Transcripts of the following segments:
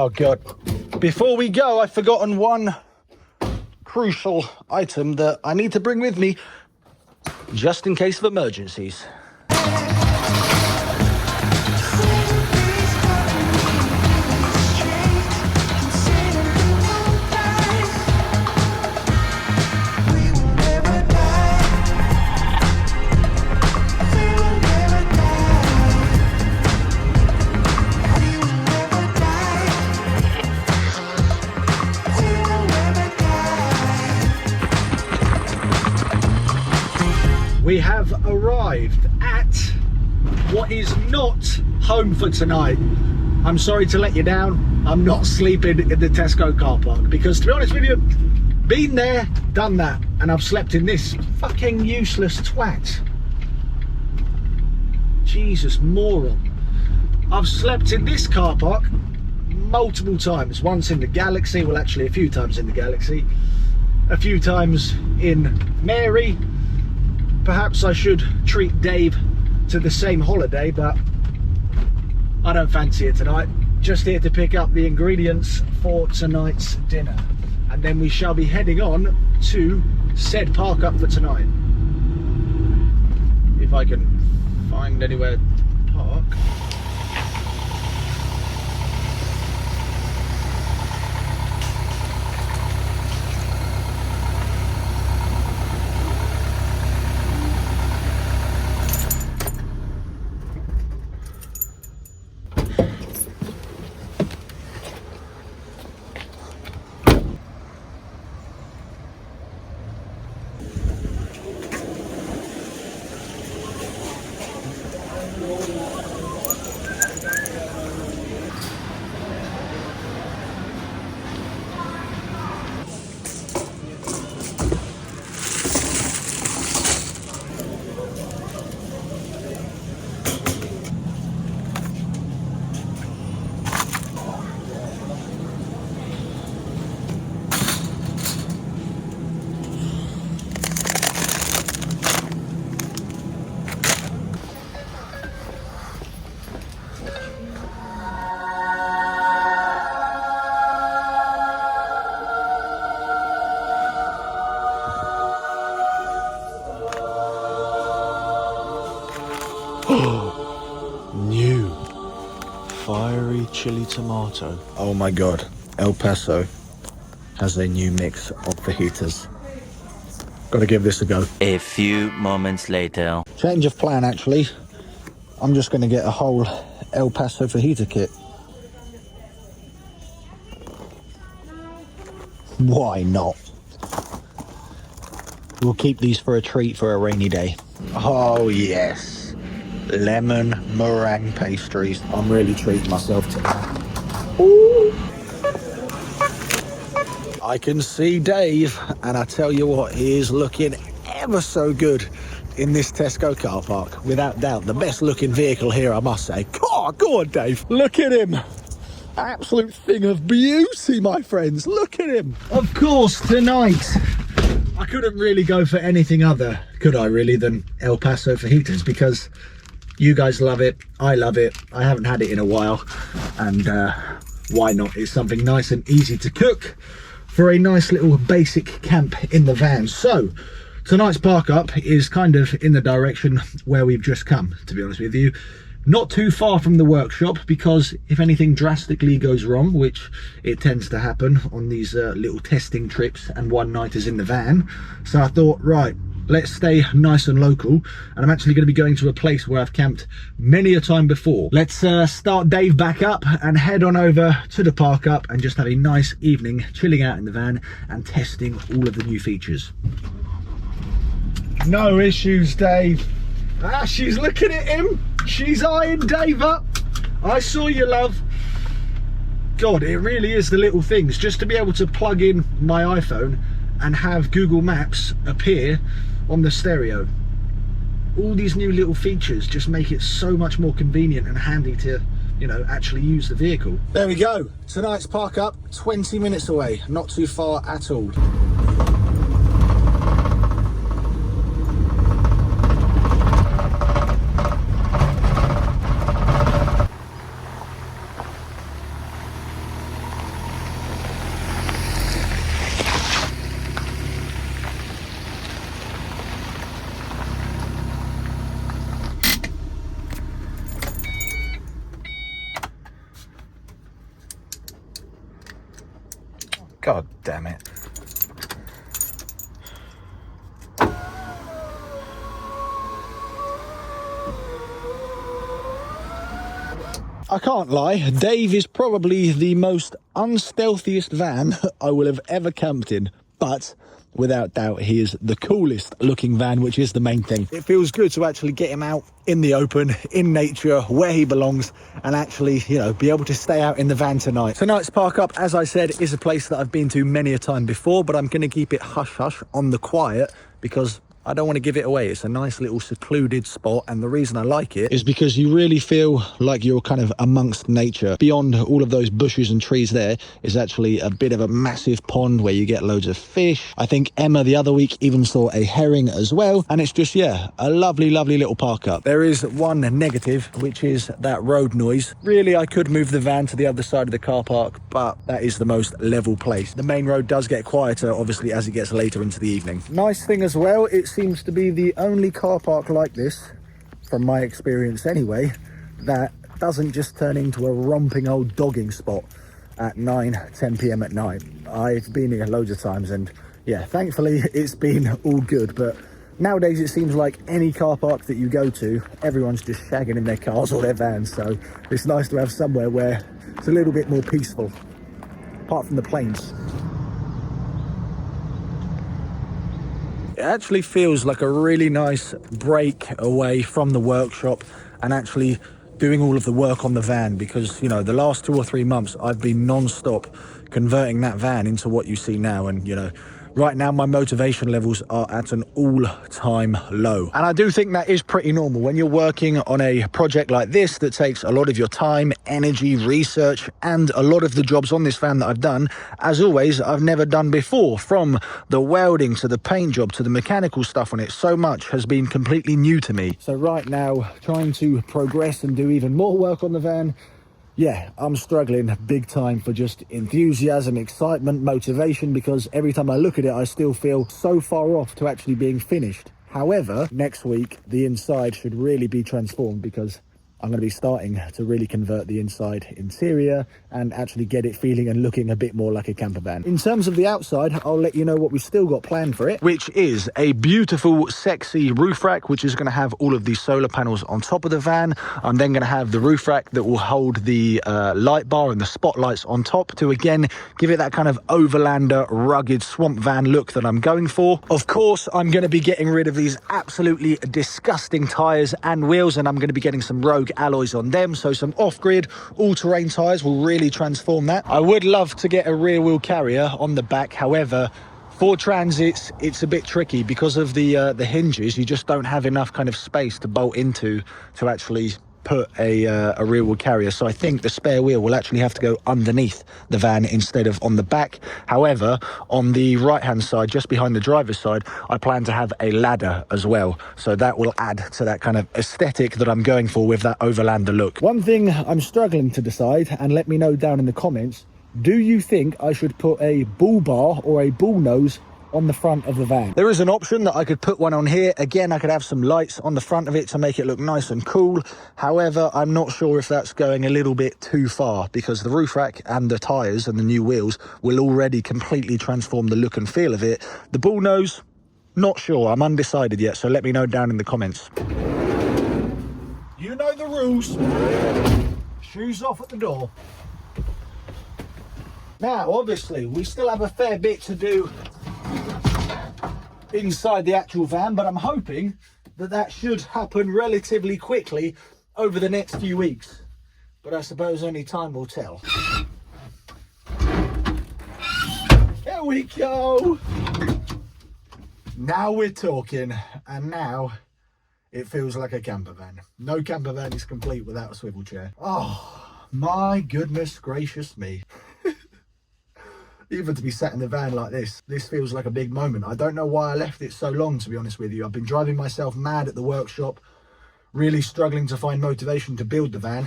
Oh God. Before we go, I've forgotten one crucial item that I need to bring with me just in case of emergencies. We have arrived at what is not home for tonight. I'm sorry to let you down. I'm not sleeping in the Tesco car park because, to be honest with you, been there, done that, and I've slept in this fucking useless twat. Jesus, moron. I've slept in this car park multiple times. Once in the Galaxy, well actually a few times in the Galaxy, a few times in Mary. Perhaps I should treat Dave to the same holiday, but I don't fancy it tonight. Just here to pick up the ingredients for tonight's dinner. And then we shall be heading on to said park up for tonight. If I can find anywhere to park. New fiery chili tomato. Oh my God, El Paso has a new mix of fajitas. Gotta give this a go. A few moments later. Change of plan actually. I'm just gonna get a whole El Paso fajita kit. Why not? We'll keep these for a treat for a rainy day. Oh yes. Lemon meringue pastries. I'm really treating myself to that. Ooh. I can see Dave, and I tell you what, he is looking ever so good in this Tesco car park. Without doubt, the best looking vehicle here, I must say. God, go on, Dave. Look at him. Absolute thing of beauty, my friends. Look at him. Of course, tonight, I couldn't really go for anything other, could I really, than El Paso fajitas, because you guys love it, I love it, I haven't had it in a while, and why not? It's something nice and easy to cook for a nice little basic camp in the van. So tonight's park up is kind of in the direction where we've just come, to be honest with you. Not too far from the workshop, because if anything drastically goes wrong, which it tends to happen on these little testing trips and one-nighters in the van, so I thought, right, let's stay nice and local, and I'm actually going to be going to a place where I've camped many a time before. Let's start Dave back up and head on over to the park up and just have a nice evening chilling out in the van and testing all of the new features. No issues, Dave. Ah, she's looking at him. She's eyeing Dave up. I saw you, love. God, it really is the little things. Just to be able to plug in my iPhone and have Google Maps appear on the stereo. All these new little features just make it so much more convenient and handy to, you know, actually use the vehicle. There we go. Tonight's park up, 20 minutes away. Not too far at all. God damn it. I can't lie, Dave is probably the most unstealthiest van I will have ever camped in, but without doubt he is the coolest looking van, which is the main thing. It feels good to actually get him out in the open, in nature, where he belongs, and actually, you know, be able to stay out in the van tonight. Tonight's park up, as I said, is a place that I've been to many a time before, but I'm going to keep it hush-hush on the quiet because I don't want to give it away. It's a nice little secluded spot, and the reason I like it is because you really feel like you're kind of amongst nature. Beyond all of those bushes and trees there is actually a bit of a massive pond where you get loads of fish. I think Emma the other week even saw a herring as well, and it's just, yeah, a lovely little park up. There is one negative, which is that road noise. Really, I could move the van to the other side of the car park, but that is the most level place. The main road does get quieter, obviously, as it gets later into the evening. Nice thing as well, it seems to be the only car park like this, from my experience anyway, that doesn't just turn into a romping old dogging spot at 9-10 p.m. at night. I've been here loads of times, and yeah, thankfully it's been all good. But nowadays it seems like any car park that you go to, everyone's just shagging in their cars or their vans, so it's nice to have somewhere where it's a little bit more peaceful, apart from the planes. It actually feels like a really nice break away from the workshop and actually doing all of the work on the van, because, you know, the last 2 or 3 months I've been non-stop converting that van into what you see now, and, you know, right now my motivation levels are at an all-time low. And I do think that is pretty normal when you're working on a project like this that takes a lot of your time, energy, research, and a lot of the jobs on this van that I've done, as always, I've never done before. From the welding to the paint job to the mechanical stuff on it, so much has been completely new to me. So right now, trying to progress and do even more work on the van, yeah, I'm struggling big time for just enthusiasm, excitement, motivation, because every time I look at it, I still feel so far off to actually being finished. However, next week, the inside should really be transformed, because I'm going to be starting to really convert the inside interior and actually get it feeling and looking a bit more like a camper van. In terms of the outside, I'll let you know what we've still got planned for it, which is a beautiful, sexy roof rack, which is going to have all of these solar panels on top of the van. I'm then going to have the roof rack that will hold the light bar and the spotlights on top to, again, give it that kind of overlander, rugged swamp van look that I'm going for. Of course, I'm going to be getting rid of these absolutely disgusting tires and wheels, and I'm going to be getting some Rogue alloys on them, so some off-grid all-terrain tires will really transform that. I would love to get a rear wheel carrier on the back, however, for transits it's a bit tricky because of the hinges. You just don't have enough kind of space to bolt into to actually put a rear wheel carrier, so I think the spare wheel will actually have to go underneath the van instead of on the back. However, on the right hand side, just behind the driver's side, I plan to have a ladder as well, so that will add to that kind of aesthetic that I'm going for with that overlander look. One thing I'm struggling to decide, and let me know down in the comments, do you think I should put a bull bar or a bull nose on the front of the van? There is an option that I could put one on here. Again, I could have some lights on the front of it to make it look nice and cool. However, I'm not sure if that's going a little bit too far, because the roof rack and the tires and the new wheels will already completely transform the look and feel of it. The bull nose, not sure. I'm undecided yet, so let me know down in the comments. You know the rules. Shoes off at the door. Now, obviously, we still have a fair bit to do inside the actual van, but I'm hoping that that should happen relatively quickly over the next few weeks. But I suppose only time will tell. Here we go. Now we're talking, and now it feels like a camper van. No camper van is complete without a swivel chair. Oh, my goodness gracious me. Even to be sat in the van like this feels like a big moment. I don't know why I left it so long, to be honest with you. I've been driving myself mad at the workshop, really struggling to find motivation to build the van.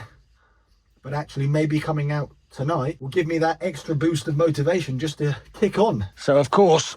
But actually, maybe coming out tonight will give me that extra boost of motivation just to kick on. So, of course,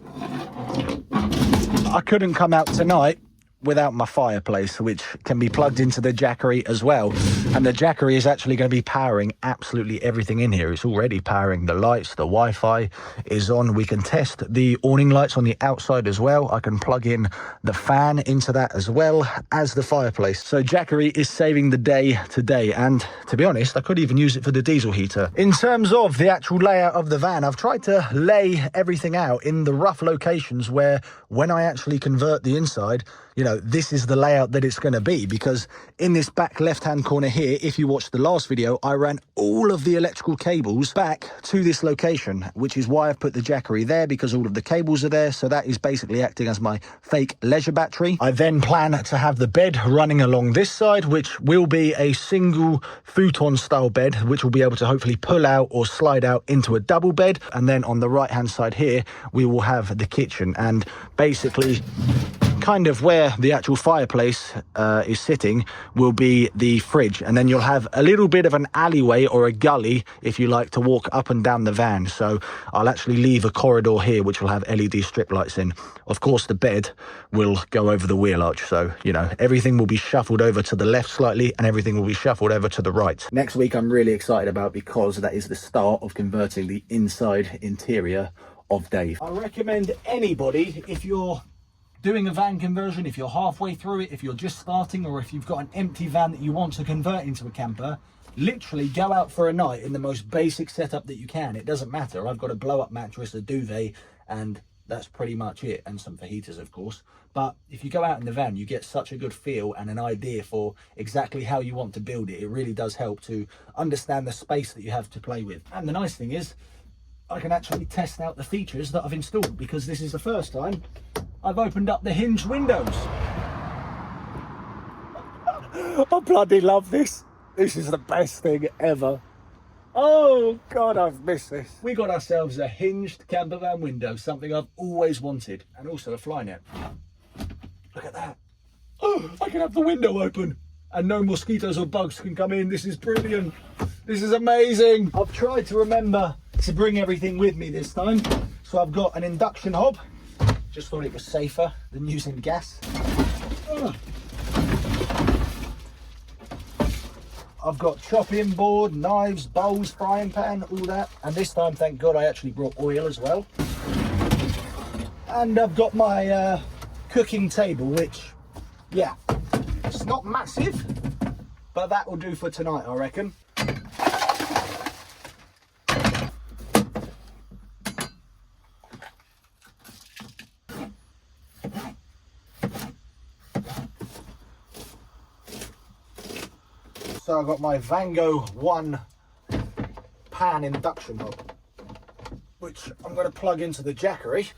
I couldn't come out tonight without my fireplace, which can be plugged into the Jackery as well. And the Jackery is actually going to be powering absolutely everything in here. It's already powering the lights, the Wi-Fi is on. We can test the awning lights on the outside as well. I can plug in the fan into that as well as the fireplace. So Jackery is saving the day today. And to be honest, I could even use it for the diesel heater. In terms of the actual layout of the van, I've tried to lay everything out in the rough locations where when I actually convert the inside, you know, this is the layout that it's going to be, because in this back left-hand corner here, if you watched the last video, I ran all of the electrical cables back to this location, which is why I've put the Jackery there, because all of the cables are there. So that is basically acting as my fake leisure battery. I then plan to have the bed running along this side, which will be a single futon style bed, which will be able to hopefully pull out or slide out into a double bed. And then on the right hand side here, we will have the kitchen, and basically kind of where the actual fireplace is sitting will be the fridge, and then you'll have a little bit of an alleyway or a gully if you like to walk up and down the van. So I'll actually leave a corridor here which will have LED strip lights in. Of course the bed will go over the wheel arch, so you know, everything will be shuffled over to the left slightly and everything will be shuffled over to the right. Next week I'm really excited about, because that is the start of converting the inside interior of Dave. I recommend anybody, if you're doing a van conversion, if you're halfway through it, if you're just starting, or if you've got an empty van that you want to convert into a camper, literally go out for a night in the most basic setup that you can. It doesn't matter. I've got a blow-up mattress, a duvet, and that's pretty much it, and some fajitas of course. But if you go out in the van, you get such a good feel and an idea for exactly how you want to build it. It really does help to understand the space that you have to play with. And the nice thing is, I can actually test out the features that I've installed, because this is the first time I've opened up the hinge windows. I bloody love this. This is the best thing ever. Oh God, I've missed this. We got ourselves a hinged camper van window, something I've always wanted, and also a fly net. Look at that. Oh, I can have the window open and no mosquitoes or bugs can come in. This is brilliant. This is amazing. I've tried to remember to bring everything with me this time. So I've got an induction hob. Just thought it was safer than using gas. I've got chopping board, knives, bowls, frying pan, all that. And this time, thank God, I actually brought oil as well. And I've got my cooking table, which, yeah, it's not massive, but that will do for tonight, I reckon. So I've got my Vango 1 pan induction hob, which I'm going to plug into the Jackery.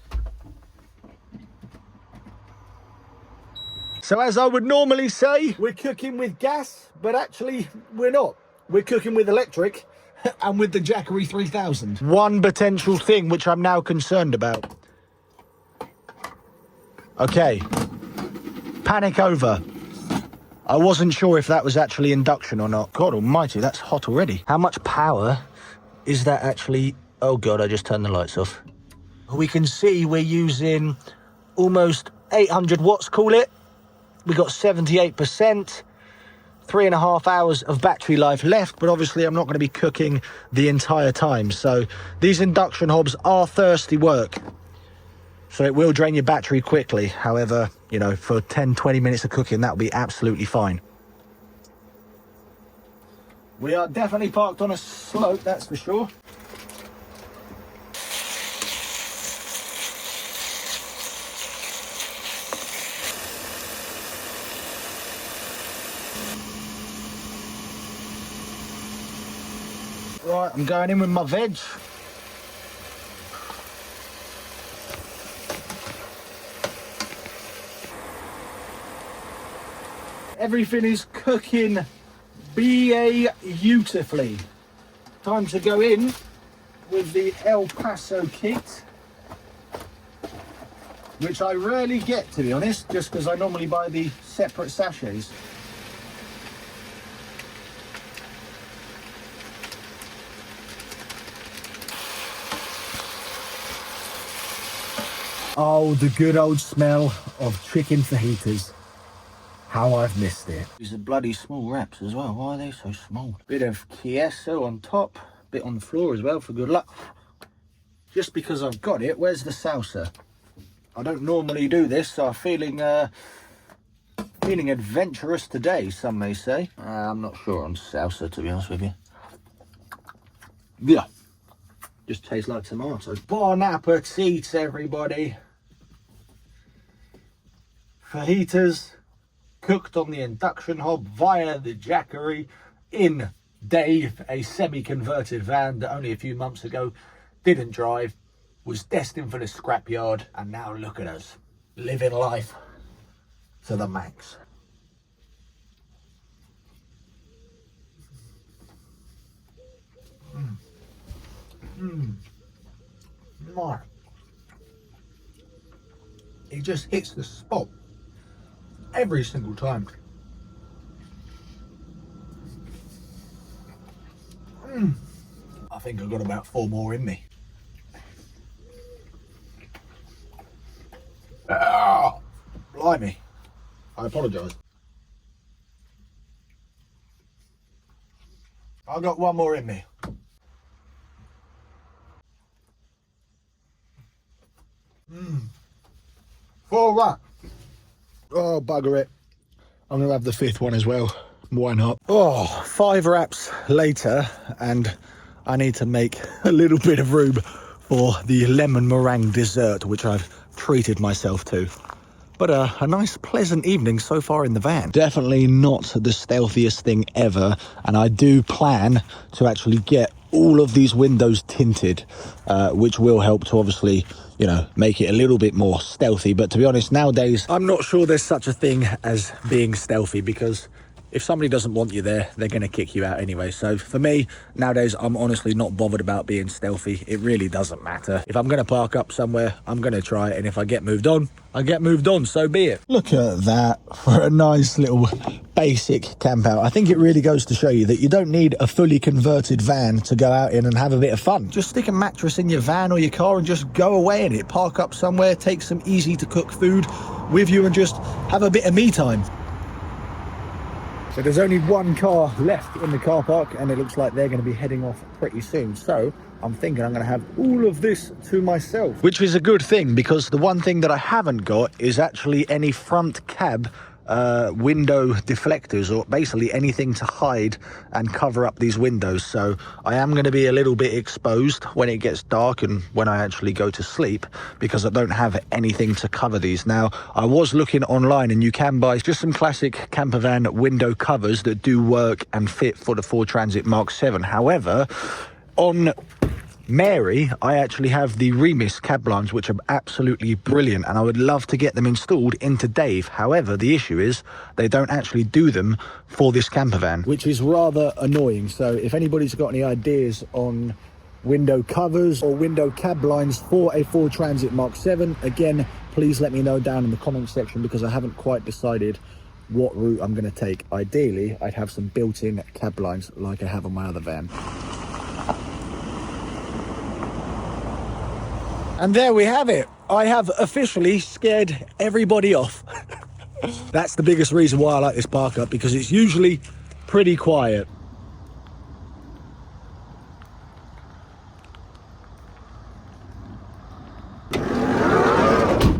So as I would normally say, we're cooking with gas, but actually we're not. We're cooking with electric and with the Jackery 3000. One potential thing which I'm now concerned about. Okay, panic over. I wasn't sure if that was actually induction or not. God almighty, that's hot already. How much power is that actually? Oh God, I just turned the lights off. We can see we're using almost 800 watts, call it. We got 78%, 3.5 hours of battery life left, but obviously I'm not going to be cooking the entire time. So these induction hobs are thirsty work. So it will drain your battery quickly. However, you know, for 10, 20 minutes of cooking, that'll be absolutely fine. We are definitely parked on a slope, that's for sure. Right, I'm going in with my veg. Everything is cooking beautifully. Time to go in with the El Paso kit, which I rarely get, to be honest, just because I normally buy the separate sachets. Oh, the good old smell of chicken fajitas. how I've missed it. These are bloody small wraps as well. Why are they so small? Bit of queso on top, bit on the floor as well for good luck. Just because I've got it, where's the salsa? I don't normally do this, so I'm feeling adventurous today, some may say. I'm not sure on salsa, to be honest with you. Yeah, just tastes like tomato. Bon appetit, everybody. Fajitas cooked on the induction hob via the Jackery in Dave, a semi-converted van that only a few months ago didn't drive, was destined for the scrapyard, and now look at us, living life to the max. My. It just hits the spot every single time. I think I've got about 4 more in me. Blimey. I apologise. I've got 1 more in me. All right. Oh, bugger it. I'm going to have the 5th one as well. Why not? Oh, 5 wraps later, and I need to make a little bit of room for the lemon meringue dessert, which I've treated myself to. But a nice pleasant evening so far in the van. Definitely not the stealthiest thing ever, and I do plan to actually get all of these windows tinted, which will help to obviously, you know, make it a little bit more stealthy. But to be honest, nowadays, I'm not sure there's such a thing as being stealthy, because if somebody doesn't want you there, they're going to kick you out anyway. So for me, nowadays, I'm honestly not bothered about being stealthy. It really doesn't matter. If I'm going to park up somewhere, I'm going to try it. And if I get moved on, I get moved on. So be it. Look at that for a nice little basic camp out. I think it really goes to show you that you don't need a fully converted van to go out in and have a bit of fun. Just stick a mattress in your van or your car and just go away in it. Park up somewhere, take some easy to cook food with you and just have a bit of me time. So there's only 1 car left in the car park, and it looks like they're going to be heading off pretty soon. So I'm thinking I'm going to have all of this to myself. Which is a good thing, because the one thing that I haven't got is actually any front cab window deflectors, or basically anything to hide and cover up these windows. So I am going to be a little bit exposed when it gets dark and when I actually go to sleep, because I don't have anything to cover these. Now, I was looking online, and you can buy just some classic camper van window covers that do work and fit for the Ford Transit Mark 7. However, on Mary, I actually have the Remis cab blinds, which are absolutely brilliant, and I would love to get them installed into Dave. However, the issue is they don't actually do them for this camper van, which is rather annoying. So if anybody's got any ideas on window covers or window cab blinds for a Ford Transit Mark 7, again, please let me know down in the comment section, because I haven't quite decided what route I'm going to take. Ideally, I'd have some built-in cab blinds like I have on my other van. And there we have it. I have officially scared everybody off. That's the biggest reason why I like this park up, because it's usually pretty quiet.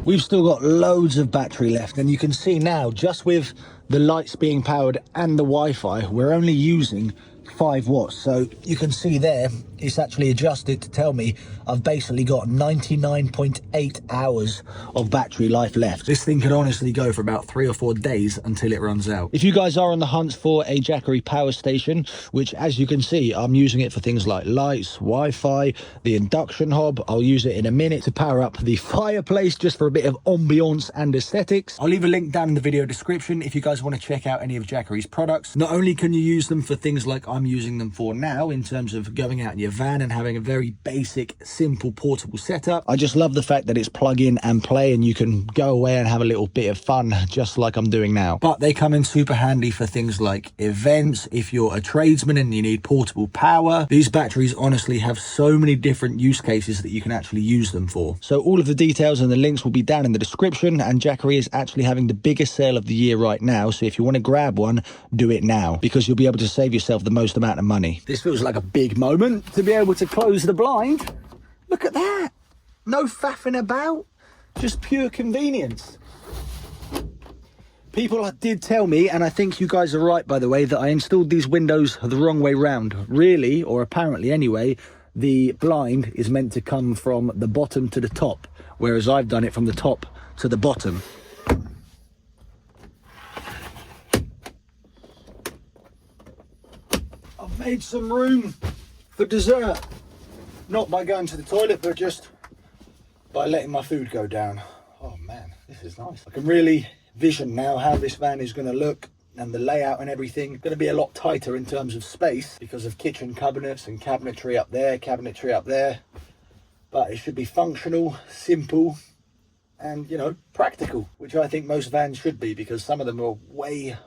We've still got loads of battery left, and you can see now, just with the lights being powered and the Wi-Fi, we're only using 5 watts. So you can see there, it's actually adjusted to tell me I've basically got 99.8 hours of battery life left. This thing could honestly go for about 3 or 4 days until it runs out. If you guys are on the hunt for a Jackery power station, which as you can see, I'm using it for things like lights, Wi-Fi, the induction hob. I'll use it in a minute to power up the fireplace, just for a bit of ambiance and aesthetics. I'll leave a link down in the video description if you guys want to check out any of Jackery's products. Not only can you use them for things like I'm I'm using them for now in terms of going out in your van and having a very basic, simple, portable setup. I just love the fact that it's plug in and play and you can go away and have a little bit of fun just like I'm doing now. But they come in super handy for things like events. If you're a tradesman and you need portable power, these batteries honestly have so many different use cases that you can actually use them for. So all of the details and the links will be down in the description, and Jackery is actually having the biggest sale of the year right now. So if you want to grab one, do it now, because you'll be able to save yourself the most amount of money. This feels like a big moment to be able to close the blind. Look at that. No faffing about, just pure convenience. People did tell me, and I think you guys are right, by the way, that I installed these windows the wrong way round. Really, or apparently anyway, the blind is meant to come from the bottom to the top, whereas I've done it from the top to the bottom. I've made some room for dessert. Not by going to the toilet, but just by letting my food go down. Oh man, this is nice. I can really vision now how this van is going to look, and the layout and everything. Going to be a lot tighter in terms of space because of kitchen cabinets and cabinetry up there, but it should be functional, simple, and, you know, practical, which I think most vans should be, because some of them are way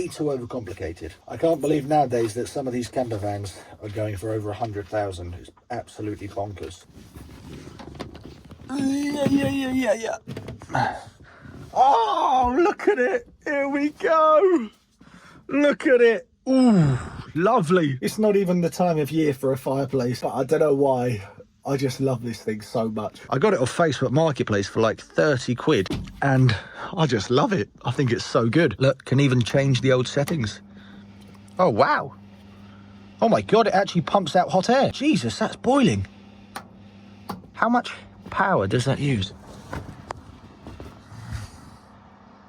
too overcomplicated. I can't believe nowadays that some of these camper vans are going for over 100,000. It's absolutely bonkers. Yeah. Oh, look at it. Here we go. Look at it. Ooh, lovely. It's not even the time of year for a fireplace, but I don't know why. I just love this thing so much. I got it off Facebook Marketplace for like 30 quid, and I just love it. I think it's so good. Look, can even change the old settings. Oh, wow. Oh my God, it actually pumps out hot air. Jesus, that's boiling. How much power does that use?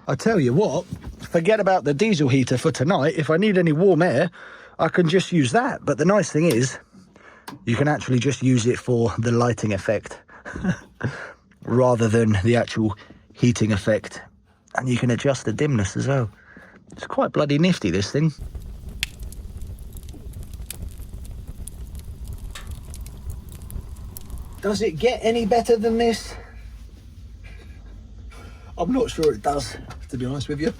I tell you what, forget about the diesel heater for tonight. If I need any warm air, I can just use that. But the nice thing is, you can actually just use it for the lighting effect rather than the actual heating effect. And you can adjust the dimness as well. It's quite bloody nifty, this thing. Does it get any better than this? I'm not sure it does, to be honest with you.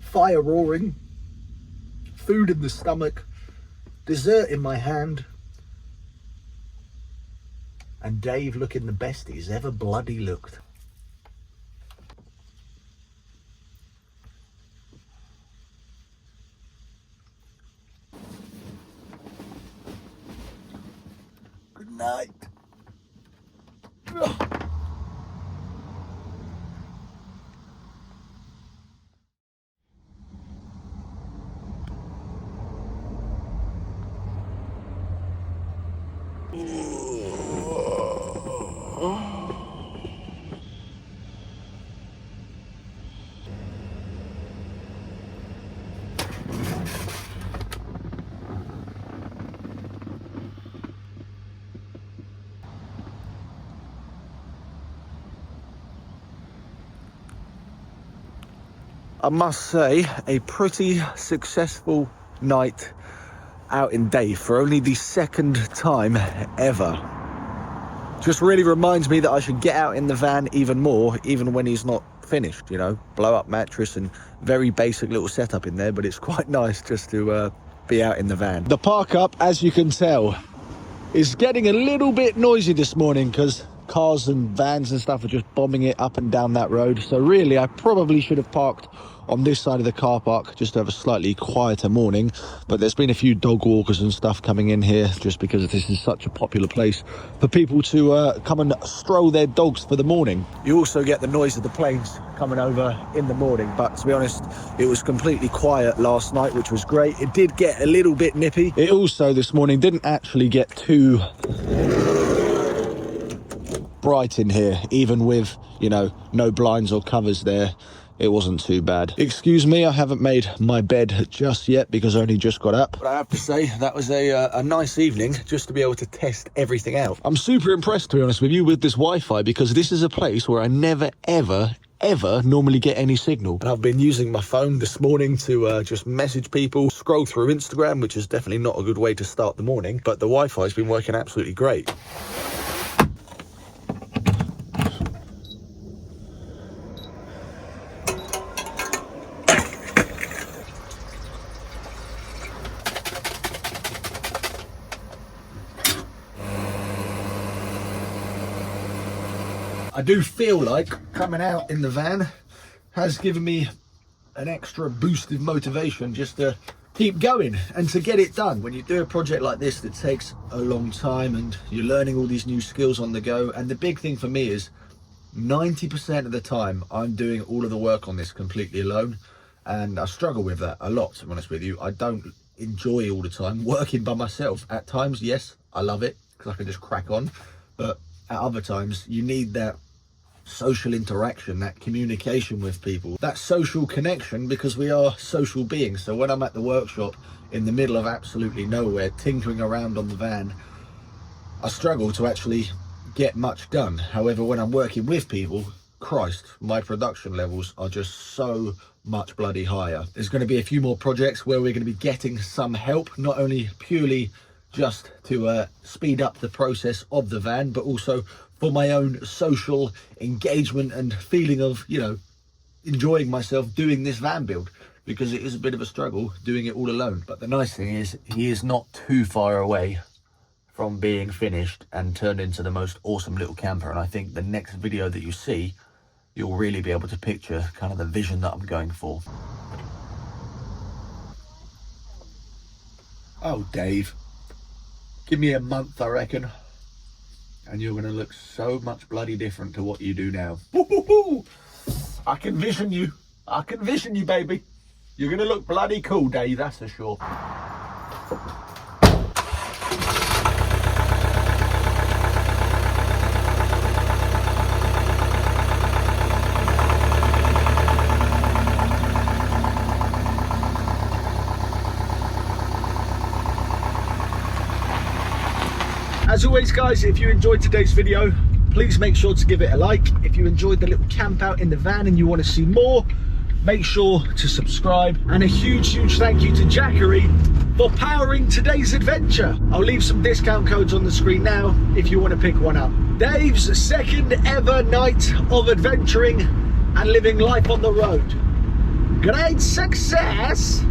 Fire roaring, food in the stomach, dessert in my hand, and Dave looking the best he's ever bloody looked. Good night. Ugh. I must say, a pretty successful night out in Dave for only the second time ever. Just really reminds me that I should get out in the van even more, even when he's not finished, you know. Blow up mattress and very basic little setup in there, but it's quite nice just to be out in the van. The park up, as you can tell, is getting a little bit noisy this morning because cars and vans and stuff are just bombing it up and down that road. So really, I probably should have parked on this side of the car park just to have a slightly quieter morning, but there's been a few dog walkers and stuff coming in here just because this is such a popular place for people to come and stroll their dogs for the morning. You also get the noise of the planes coming over in the morning, but to be honest, it was completely quiet last night, which was great. It did get a little bit nippy. It also this morning didn't actually get too bright in here, even with, you know, no blinds or covers there. It wasn't too bad. Excuse me, I haven't made my bed just yet because I only just got up. But I have to say, that was a nice evening just to be able to test everything out. I'm super impressed, to be honest with you, with this Wi-Fi, because this is a place where I never, ever ever normally get any signal. And I've been using my phone this morning to just message people, scroll through Instagram, which is definitely not a good way to start the morning, but the Wi-Fi has been working absolutely great. I do feel like coming out in the van has given me an extra boost of motivation just to keep going and to get it done. When you do a project like this that takes a long time and you're learning all these new skills on the go, and the big thing for me is 90% of the time I'm doing all of the work on this completely alone, and I struggle with that a lot, to be honest with you. I don't enjoy all the time working by myself. At times, yes, I love it because I can just crack on, but at other times you need that social interaction, that communication with people, that social connection, because we are social beings. So when I'm at the workshop in the middle of absolutely nowhere tinkering around on the van, I struggle to actually get much done. However, when I'm working with people, Christ, my production levels are just so much bloody higher. There's going to be a few more projects where we're going to be getting some help, not only purely just to speed up the process of the van, but also for my own social engagement and feeling of, you know, enjoying myself doing this van build, because it is a bit of a struggle doing it all alone. But the nice thing is, he is not too far away from being finished and turned into the most awesome little camper. And I think the next video that you see, you'll really be able to picture kind of the vision that I'm going for. Oh, Dave, give me a month, I reckon, and you're going to look so much bloody different to what you do now. Woo-hoo-hoo! I can vision you. I can vision you, baby. You're going to look bloody cool, Dave, that's for sure. As always, guys, if you enjoyed today's video, please make sure to give it a like. If you enjoyed the little camp out in the van and you want to see more, make sure to subscribe. And a huge thank you to Jackery for powering today's adventure. I'll leave some discount codes on the screen now if you want to pick one up. Dave's second ever night of adventuring and living life on the road. Great success!